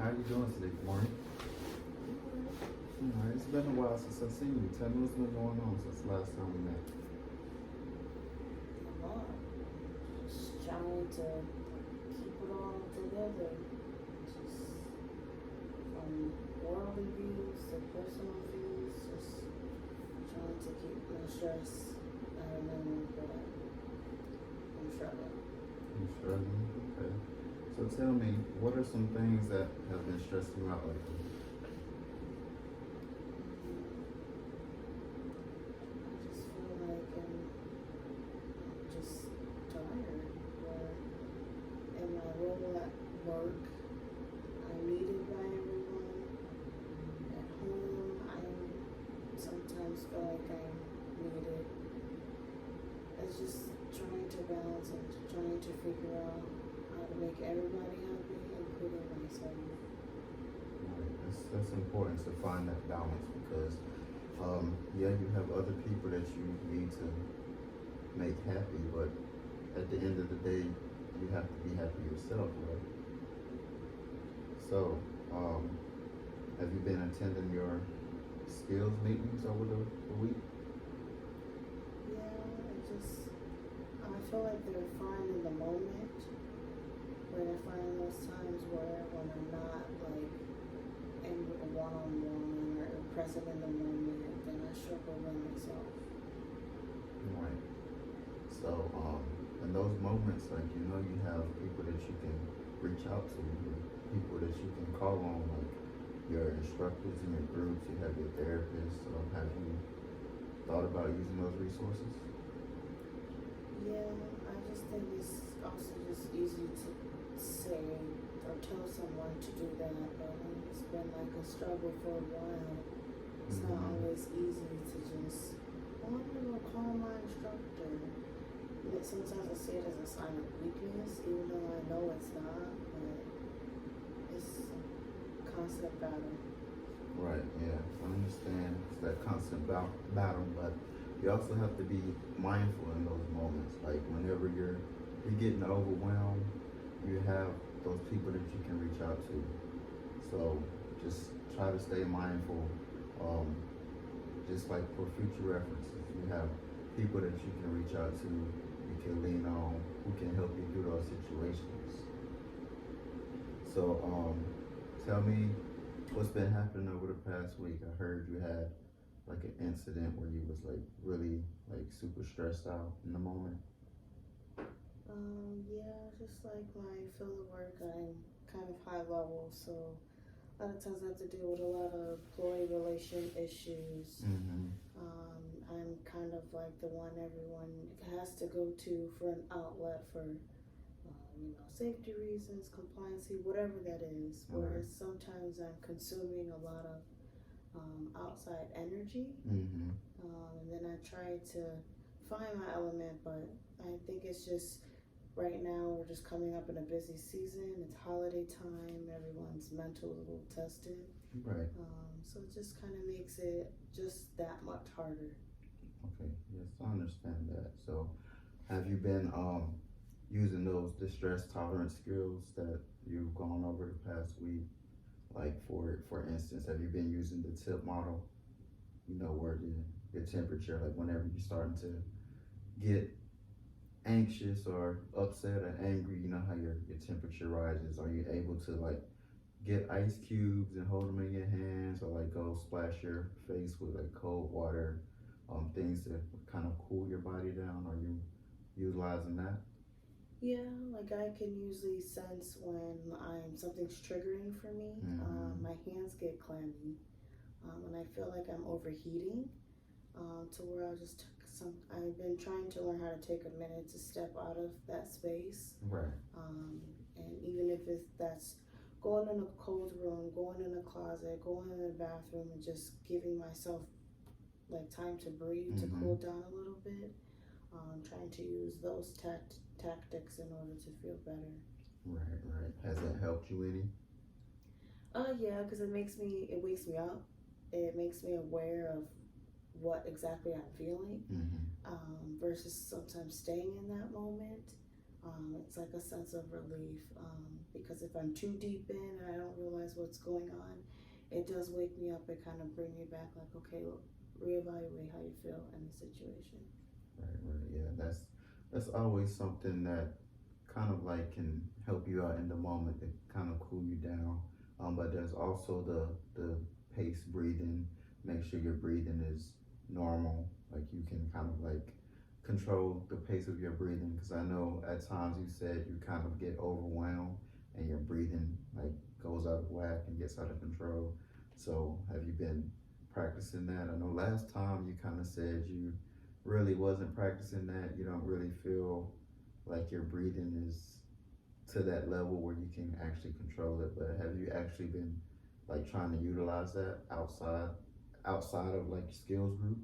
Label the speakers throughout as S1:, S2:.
S1: How you doing today? Good morning. All right. It's been a while since I've seen you. Tell me what's been going on since the last time we met.
S2: Just trying to keep it all together. Just from worldly views to personal views, just trying to keep my stress out of memory, but I'm struggling.
S1: You struggling? Okay. So tell me, what are some things that have been stressing you out lately?
S2: I just feel like I'm just tired. Where in my role at work, I'm needed by everyone. At home, I sometimes feel like I'm needed. It's just trying to balance and trying to figure out how to make everybody happy, including myself.
S1: Right. That's important to find that balance because, yeah, you have other people that you need to make happy, but at the end of the day, you have to be happy yourself, right? So, have you been attending your skills meetings over the week?
S2: Yeah, I feel like they're fine in the moment, but I find those times where when I'm not like in a one-on-one or present in the moment, then I struggle with myself.
S1: Right. So, in those moments, like, you know, you have people that you can reach out to, people that you can call on, like your instructors in your groups, you have your therapists. Have you thought about using those resources?
S2: Yeah, I just think it's also just easy to say or tell someone to do that, but it's been like a struggle for a while. It's not always easy to just, oh, I'm gonna go call my instructor. But sometimes I see it as a sign of weakness, even though I know it's not, but it's a constant battle.
S1: Right, yeah, I understand it's that constant battle, but you also have to be mindful in those moments. Like whenever you're getting overwhelmed, you have those people that you can reach out to. So just try to stay mindful. Just like for future references, you have people that you can reach out to, you can lean on, who can help you through those situations. So tell me what's been happening over the past week. I heard you had like an incident where you was like really like super stressed out in the moment.
S2: Yeah, just like my field of work, I'm kind of high level, so a lot of times I have to deal with a lot of employee relation issues. I'm kind of like the one everyone has to go to for an outlet for, safety reasons, compliancy, whatever that is. Whereas sometimes I'm consuming a lot of outside energy, and then I try to find my element, but I think it's just right now we're just coming up in a busy season. It's holiday time. Everyone's mental is a little tested.
S1: Right.
S2: So it just kind of makes it just that much harder.
S1: Okay. Yes, I understand that. So, have you been using those distress tolerance skills that you've gone over the past week? Like for instance, have you been using the tip model? You know, where your temperature, like whenever you're starting to get anxious or upset or angry, you know how your temperature rises. Are you able to like get ice cubes and hold them in your hands, or like go splash your face with like cold water, things to kind of cool your body down? Are you utilizing that?
S2: Yeah, like I can usually sense when something's triggering for me. My hands get clammy, and I feel like I'm overheating. To where I've been trying to learn how to take a minute to step out of that space.
S1: Right.
S2: And even if that's going in a cold room, going in a closet, going in a bathroom, and just giving myself like time to breathe, to cool down a little bit. Trying to use those tactics in order to feel better.
S1: Right. Has that helped you any?
S2: Yeah, because it wakes me up. It makes me aware of what exactly I'm feeling, versus sometimes staying in that moment. It's like a sense of relief, because if I'm too deep in and I don't realize realize what's going on, it does wake me up and kind of bring me back, like, okay, reevaluate how you feel in the situation.
S1: Right. Yeah, that's always something that kind of like can help you out in the moment to kind of cool you down. But there's also the pace breathing. Make sure your breathing is normal. Like you can kind of like control the pace of your breathing. Because I know at times you said you kind of get overwhelmed and your breathing like goes out of whack and gets out of control. So have you been practicing that? I know last time you kind of said you really wasn't practicing that. You don't really feel like your breathing is to that level where you can actually control it. But have you actually been like trying to utilize that outside of like skills group?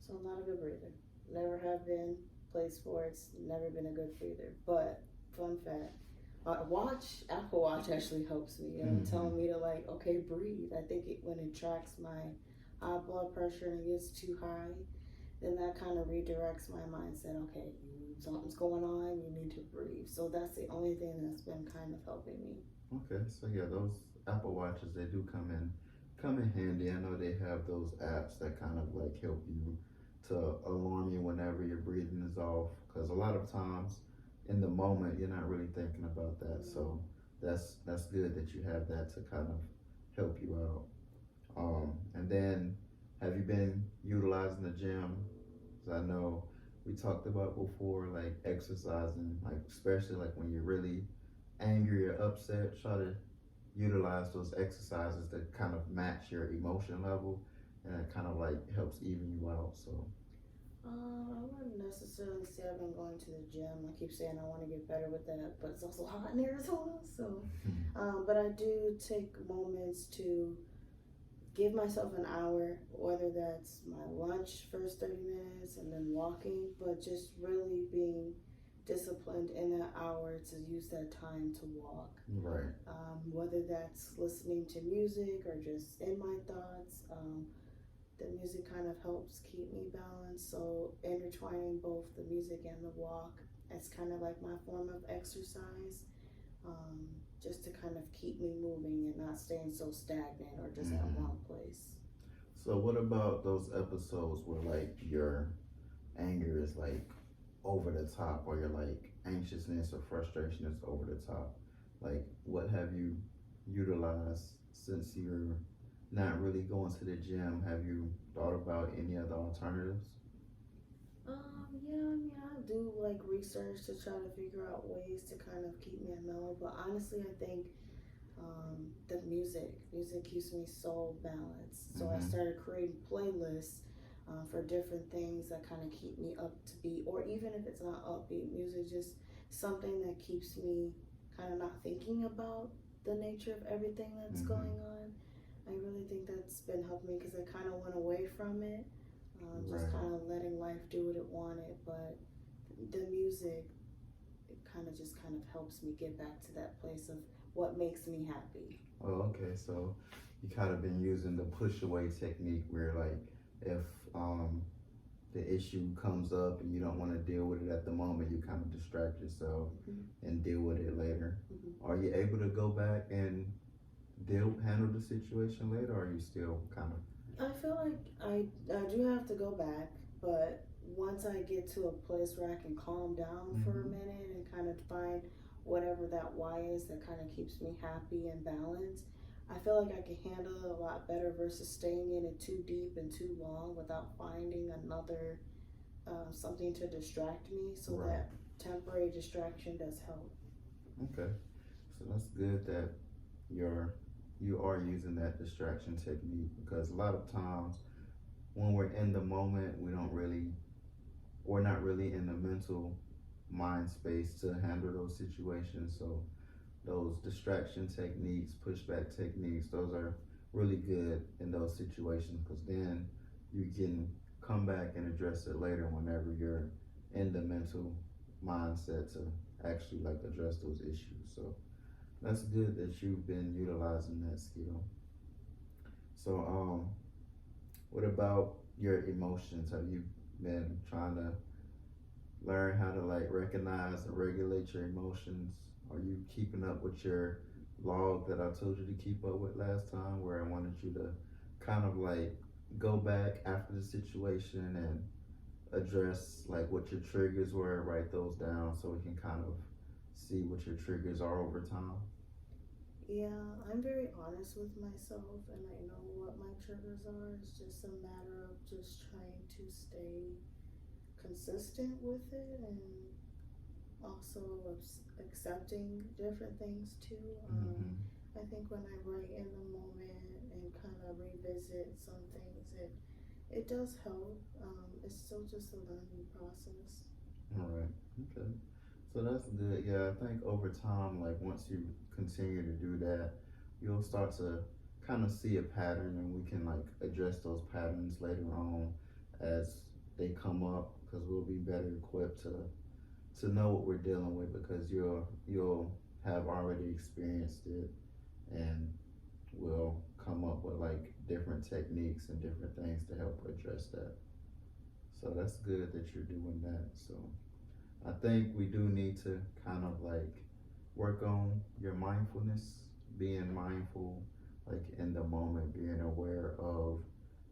S2: So I'm not a good breather. Never have been. Played sports. Never been a good breather. But fun fact, Apple Watch actually helps me. Telling me to like, okay, breathe. I think when it tracks my high blood pressure and it gets too high, then that kind of redirects my mindset. Okay, something's going on. You need to breathe. So that's the only thing that's been kind of helping me.
S1: Okay, so yeah, those Apple Watches, they do come in handy. I know they have those apps that kind of like help you to alarm you whenever your breathing is off. Because a lot of times in the moment you're not really thinking about that. So that's good that you have that to kind of help you out. And then have you been utilizing the gym? 'Cause I know we talked about before, like exercising, like especially like when you're really angry or upset, try to utilize those exercises that kind of match your emotion level, and it kind of like helps even you out. So
S2: I wouldn't necessarily say I've been going to the gym. I keep saying I want to get better with that, but it's also hot in Arizona. So, but I do take moments to give myself an hour, whether that's my lunch first 30 minutes and then walking, but just really being disciplined in that hour to use that time to walk.
S1: right.
S2: Whether that's listening to music or just in my thoughts. The music kind of helps keep me balanced, so intertwining both the music and the walk, it's kind of like my form of exercise, just to kind of keep me moving and not staying so stagnant or just at one place.
S1: So what about those episodes where like your anger is like over the top, or your like anxiousness or frustration is over the top? Like what have you utilized since you're not really going to the gym? Have you thought about any other alternatives?
S2: Yeah, I mean, I do like research to try to figure out ways to kind of keep me mellow, but honestly, I think the music keeps me so balanced. So I started creating playlists for different things that kind of keep me up to beat, or even if it's not upbeat music, just something that keeps me kind of not thinking about the nature of everything that's going on. I really think that's been helping me because I kind of went away from it, just kind of letting life do what it wanted. But the music, it kind of helps me get back to that place of what makes me happy.
S1: Oh, okay. So you kind of been using the push away technique, where like if the issue comes up and you don't want to deal with it at the moment, you kind of distract yourself and deal with it later. Are you able to go back and handle the situation later, or are you still kind of?
S2: I feel like I do have to go back, but once I get to a place where I can calm down for a minute and kind of find whatever that why is that kind of keeps me happy and balanced, I feel like I can handle it a lot better versus staying in it too deep and too long without finding another something to distract me. So that temporary distraction does help.
S1: Okay, so that's good that you are using that distraction technique, because a lot of times when we're in the moment, we're not really in the mental mind space to handle those situations. So those distraction techniques, pushback techniques, those are really good in those situations, because then you can come back and address it later whenever you're in the mental mindset to actually like address those issues. So that's good that you've been utilizing that skill. So what about your emotions? Have you been trying to learn how to like recognize and regulate your emotions? Are you keeping up with your log that I told you to keep up with last time, where I wanted you to kind of like go back after the situation and address like what your triggers were, write those down so we can kind of see what your triggers are over time?
S2: Yeah, I'm very honest with myself and I know what my triggers are. It's just a matter of just trying to stay consistent with it and also accepting different things too.
S1: Mm-hmm.
S2: I think when I write in the moment and kind of revisit some things, it does help. It's still just a learning process.
S1: All right. Okay. So that's good. Yeah, I think over time, like once you continue to do that, you'll start to kind of see a pattern, and we can like address those patterns later on as they come up, because we'll be better equipped to know what we're dealing with, because you'll have already experienced it, and we'll come up with like different techniques and different things to help address that. So that's good that you're doing that. So I think we do need to kind of like work on your mindfulness, being mindful, like in the moment, being aware of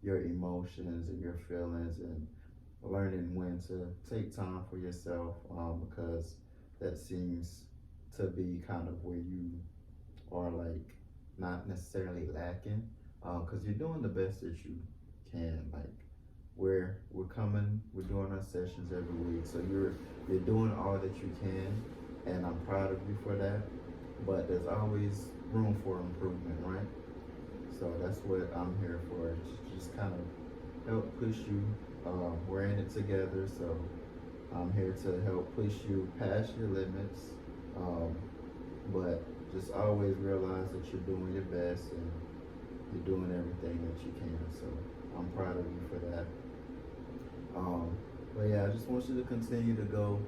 S1: your emotions and your feelings, and learning when to take time for yourself, because that seems to be kind of where you are like not necessarily lacking, because you're doing the best that you can. Like we're doing our sessions every week, so you're doing all that you can, and I'm proud of you for that. But there's always room for improvement, right? So that's what I'm here for, just kind of help push you. We're in it together, so I'm here to help push you past your limits. Um, but just always realize that you're doing your best and you're doing everything that you can. So I'm proud of you for that. But yeah, I just want you to continue to go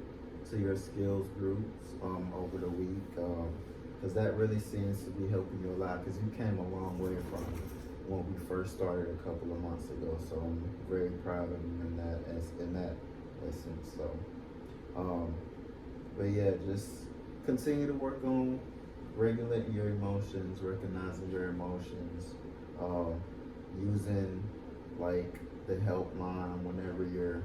S1: to your skills groups over the week, because that really seems to be helping you a lot, because you came a long way from when we first started a couple of months ago. So I'm very proud of you in that essence. So but yeah, just continue to work on regulating your emotions, recognizing your emotions, using like the helpline whenever you're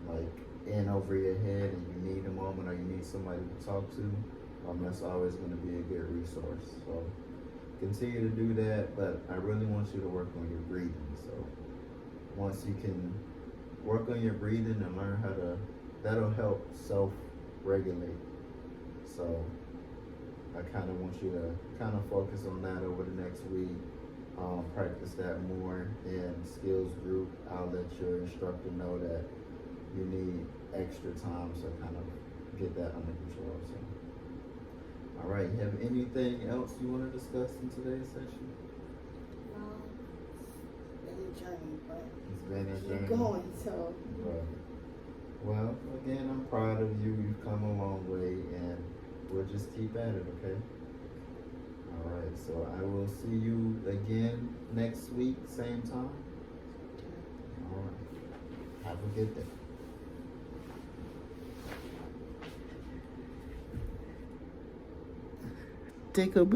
S1: like in over your head and you need a moment or you need somebody to talk to. That's always going to be a good resource. So continue to do that, but I really want you to work on your breathing. So once you can work on your breathing and learn how to, that'll help self-regulate. So I kind of want you to kind of focus on that over the next week. Practice that more in skills group. I'll let your instructor know that you need extra time to kind of get that under control. So, all right, you have anything else you want to discuss in today's session?
S2: It's been a journey, but
S1: It's been a
S2: keep
S1: journey.
S2: going. So,
S1: Right. Well, again, I'm proud of you. You've come a long way, and we'll just keep at it, okay? All right, so I will see you again next week, same time. All right. Have a good day. Take a